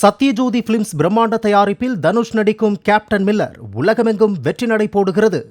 Sathyajothi films பிரம்மாண்ட தயாரிப்பில் தனுஷ் நடிக்கும் கேப்டன் மில்லர் உலகமெங்கும் வெற்றி நடை போடுகிறது.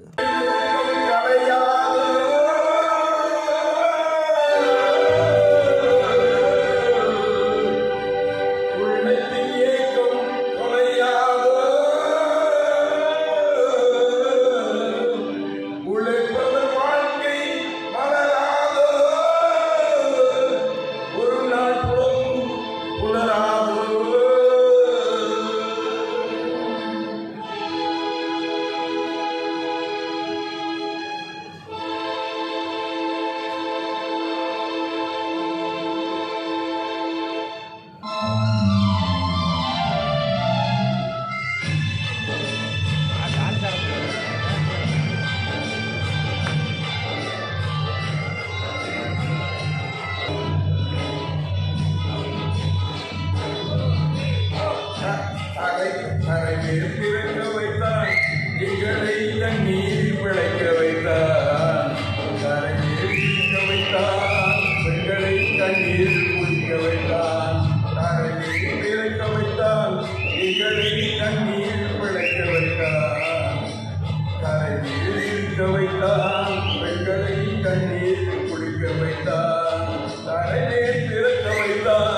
பிறக்க வைத்தான் எங்களை தண்ணீர் பிழைக்க வைத்தான் பிறக்க வைத்தான் பெண்களை தண்ணீர் குடிக்க வைத்தான் பிறக்க வைத்தான் எங்களை தண்ணீர் பிழைக்க வைத்தான் இருக்க வைத்தான் பெண்களை தண்ணீர் குடிக்க வைத்தான் தரையே பிறக்க வைத்தான்.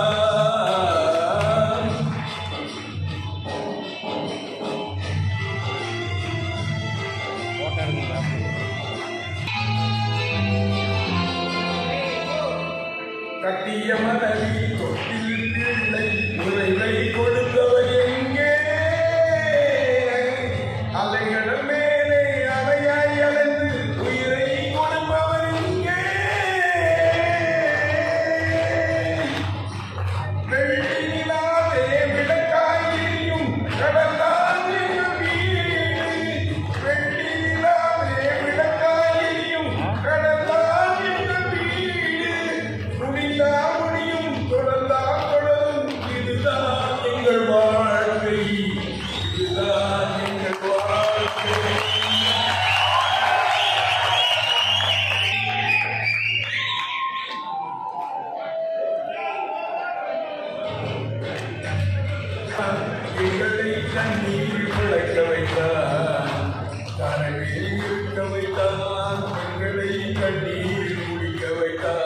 கட்டிய மனைவி தொட்டில் பிள்ளை உரைவை கொடுத்தவர் எங்கே? அலைகள் மேலே அலையாய் அலைந்து உயிரை கொடுப்பவர் எங்கே? வெள்ளி நிலாவே விளக்காயும் கடந்தான் எங்கள் வீடு. வெள்ளி நிலாவே விளக்காயும் கடந்தான் எங்கள் வீடு. முடியும் தொடர்ந்தான் தொடரும் இதுதான் எங்கள் வாழ்க்கை, இதுதான் எங்கள் வாழ்க்கை. எங்களை தண்ணீர் பிழைக்க வைத்தான் கரையில் இருக்க வைத்தான் எங்களை கண்ணீர் குடிக்க வைத்தான்.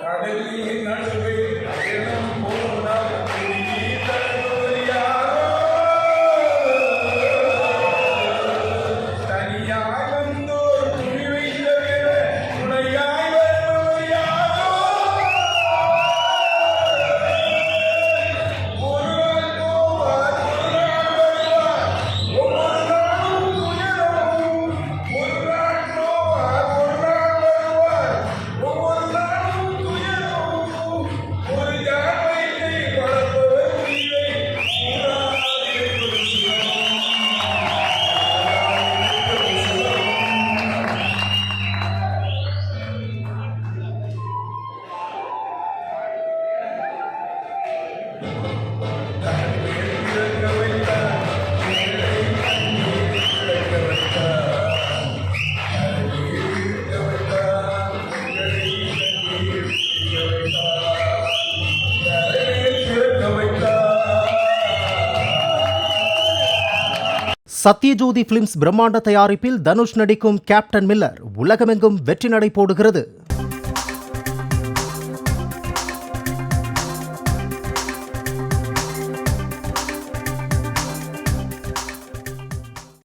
கடலின் நடுவே அயனம் போனால் தருவது யாரோ? தனியாய் வந்தோர் துணி வைத்தவிர துணையாய் வருபவர் யாரோ? ஒரு நாள் போவார் ஒரு நாள் வருவார் ஒவ்வொரு நாளும் துயரமும். ஒரு நாள் போவார் ஒரு நாள் வருவார் ஒவ்வொரு நாளும் துயரமும். ஒரு ஜாமையை வளர்ப்பவர் உயிரை சத்யஜோதி பிலிம்ஸ் பிரம்மாண்ட தயாரிப்பில் தனுஷ் நடிக்கும் கேப்டன் மில்லர் உலகமெங்கும் வெற்றி நடை போடுகிறது.